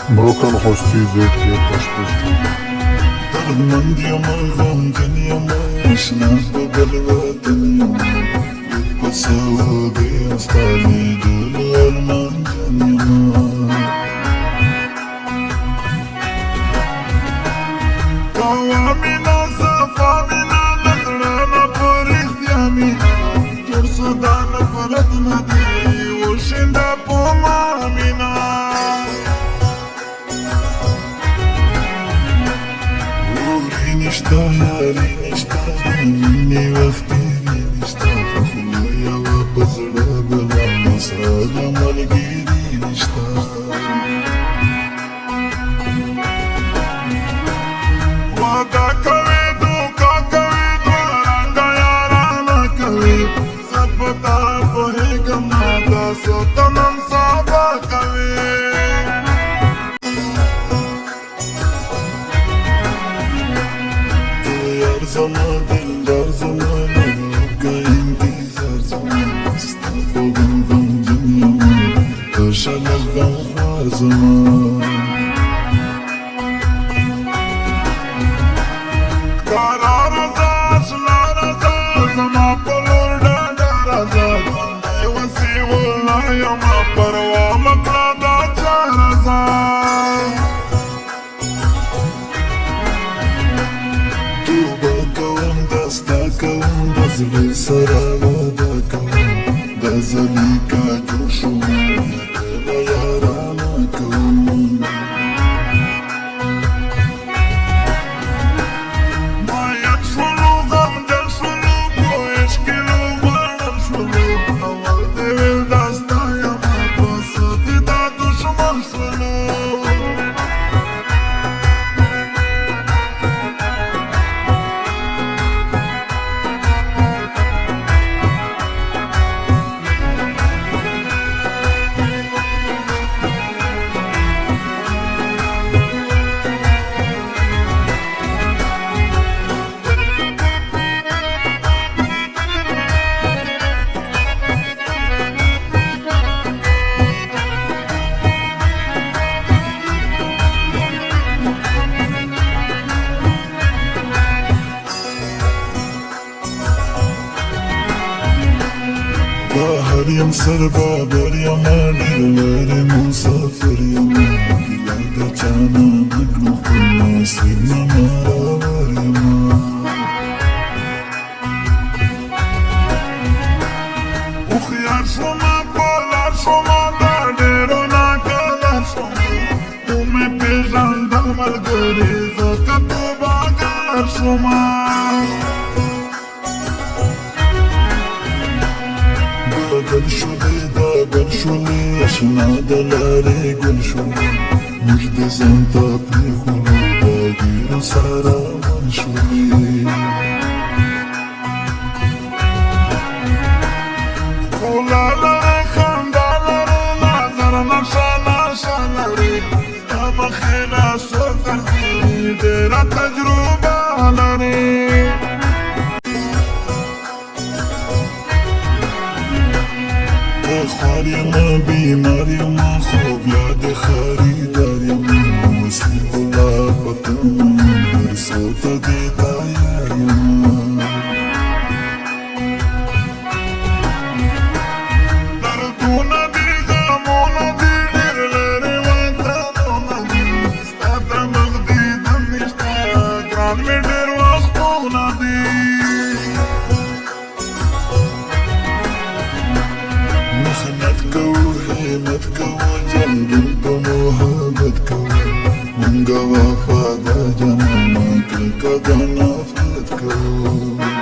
Broken hosti zevki başlıyor. دردمند یم غمجن یم اشنا په بل وطن یم په سعودي ستا لیدلو ارمانجن یم قوا مینا صفا مینا د زړه نه په رښتیا مینا جوړ څه دا نفرت نه دی وشینده په ما مینا نشتا یاری نشتا مینې وختي نشتا خو یوه په زړه بلا مساله ملګري نشتا وعده کوې دوکه کوې دوهرنګه یارانه کوې زه په تا پوهېږم دا څه ته نن سبا کوې زما دلدار زما لږه انتظار زما ستا په غم غمجن یم تشه له غمخوار زما کاره راځه اشنا راځه زما په لور ډاډه راځه ژوندی وسې ولا یمه پروا مه کړه دا چا راځه ستا کوم د زړه سره وعده کوم د زلیکا جوړ شوم د یارانه کوم باید شولو غمجن شولو په عشق کې لوبړن شولو اول دې ویل دا ستا یمه په څه دې دا دښمن شولو بهر یم سربابر یم ډېر لرې مسافر یم ګیله د چا نه نکړو خپل نصیب نه مرور یم هوښیار شومه په لار شومه دا ډېرو ناکلار شومه ومې پېژانده ملګري ځکه توبهګار شومه ګل شولې دا ګل شولې اشنا د لارې ګل شولې موږ د ځان ته پرېښولو دا ډېرو سره ون شولې ښکلا لرې خندا لرې نظر نشه نشه لرې ستا مخې نه څه ګرځي ډېره تجربه لرې خوار یمه بیمار یمه خوب یاد خریدار یمه وسیع الله په تمه هر څه ته دې تیار یمه دردونه دي غمونه دي ډېر لرې وطنونه دي ستا ته مخ دیدن نشته ګران مې ډېر وختونه دي محنت کوو همت کوو جنګل په محبت کوو مونږه وفا د جانانه کرکه د نفرت کوو